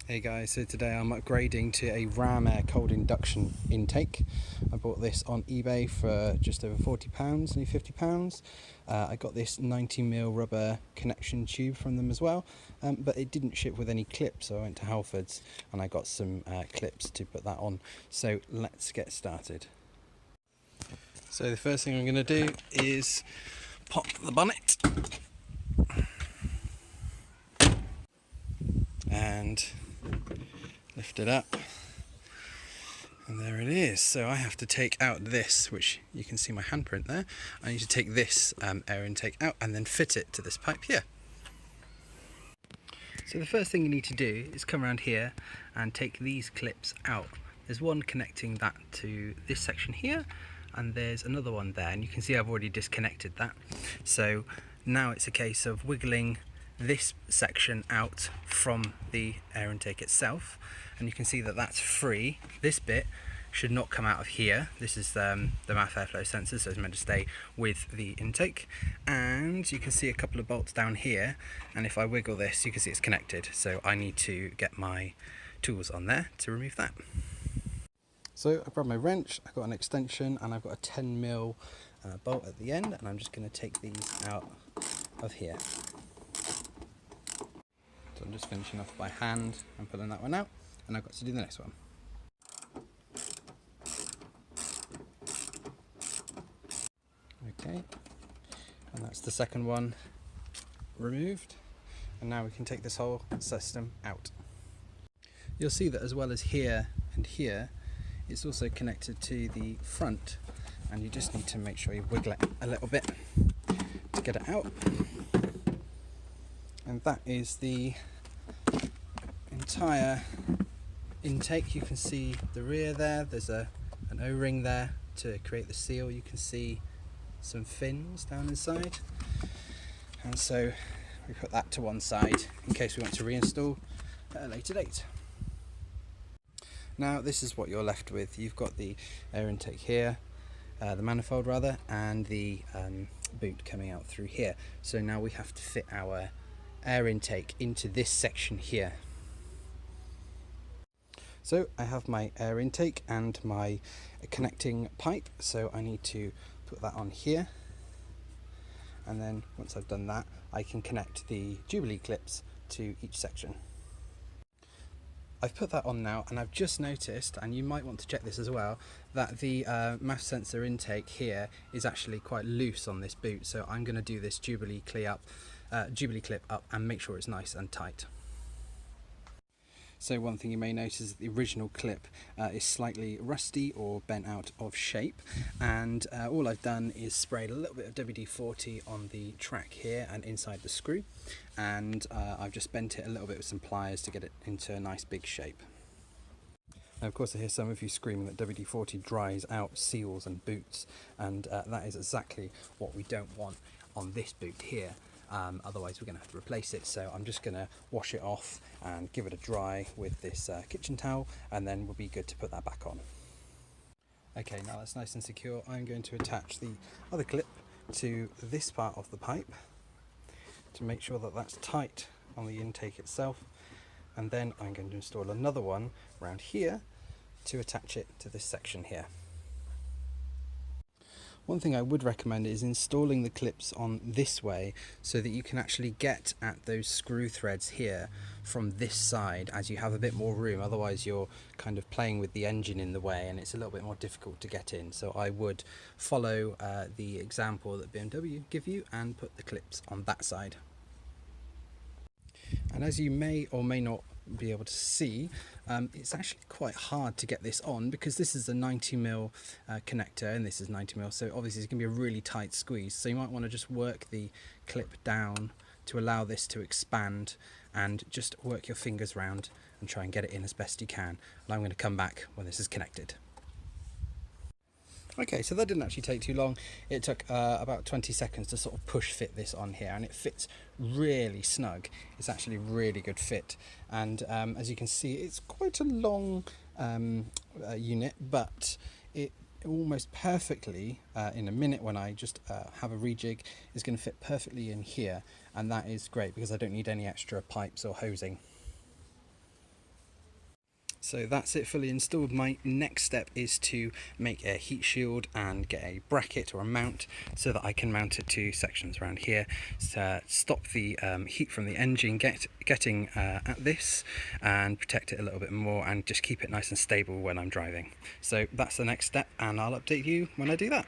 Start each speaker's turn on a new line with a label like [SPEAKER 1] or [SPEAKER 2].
[SPEAKER 1] Hey guys, so today I'm upgrading to a RAMAIR cold induction intake. I bought this on eBay for just over £40, nearly £50. I got this 90mm rubber connection tube from them as well, but it didn't ship with any clips, so I went to Halfords and I got some clips to put that on. So let's get started. So the first thing I'm going to do is pop the bonnet and lift it up, and there it is. So I have to take out this, which you can see my handprint there. I need to take this air intake out and then fit it to this pipe here. So the first thing you need to do is come around here and take these clips out. There's one connecting that to this section here, and there's another one there, and you can see I've already disconnected that. So now it's a case of wiggling this section out from the air intake itself, and you can see that that's free. This bit should not come out of here. This is the mouth airflow sensor, so it's meant to stay with the intake. And you can see a couple of bolts down here, and if I wiggle this you can see it's connected, so I need to get my tools on there to remove that. So I've grabbed my wrench, I've got an extension, and I've got a 10mm bolt at the end, and I'm just going to take these out of here. So I'm just finishing off by hand and pulling that one out, and I've got to do the next one. Okay, and that's the second one removed, and now we can take this whole system out. You'll see that as well as here and here, it's also connected to the front, and you just need to make sure you wiggle it a little bit to get it out. And that is the entire intake. You can see the rear there, there's an O-ring there to create the seal. You can see some fins down inside, and so we put that to one side in case we want to reinstall at a later date. Now this is what you're left with. You've got the air intake here, the manifold rather, and the boot coming out through here. So now we have to fit our air intake into this section here. So I have my air intake and my connecting pipe, so I need to put that on here, and then once I've done that I can connect the Jubilee clips to each section. I've put that on now, and I've just noticed, and you might want to check this as well, that the mass sensor intake here is actually quite loose on this boot, so I'm going to do this Jubilee clip up and make sure it's nice and tight. So one thing you may notice is the original clip is slightly rusty or bent out of shape, and all I've done is sprayed a little bit of WD-40 on the track here and inside the screw, and I've just bent it a little bit with some pliers to get it into a nice big shape. Now, of course, I hear some of you screaming that WD-40 dries out seals and boots, and that is exactly what we don't want on this boot here. Otherwise we're going to have to replace it, so I'm just going to wash it off and give it a dry with this kitchen towel, and then we'll be good to put that back on. Okay, now that's nice and secure. I'm going to attach the other clip to this part of the pipe to make sure that that's tight on the intake itself, and then I'm going to install another one around here to attach it to this section here. One thing I would recommend is installing the clips on this way so that you can actually get at those screw threads here from this side as you have a bit more room. Otherwise you're kind of playing with the engine in the way and it's a little bit more difficult to get in. So I would follow the example that BMW give you and put the clips on that side. And as you may or may not be able to see, it's actually quite hard to get this on because this is a 90mm connector and this is 90mm, so obviously it's going to be a really tight squeeze, so you might want to just work the clip down to allow this to expand and just work your fingers around and try and get it in as best you can. And I'm going to come back when this is connected. Okay, so that didn't actually take too long. It took about 20 seconds to sort of push fit this on here, and it fits really snug. It's actually a really good fit, and as you can see it's quite a long unit, but it almost perfectly in a minute when I just have a rejig is going to fit perfectly in here, and that is great because I don't need any extra pipes or hosing. So that's it, fully installed. My next step is to make a heat shield and get a bracket or a mount so that I can mount it to sections around here to stop the heat from the engine getting at this, and protect it a little bit more and just keep it nice and stable when I'm driving. So that's the next step, and I'll update you when I do that.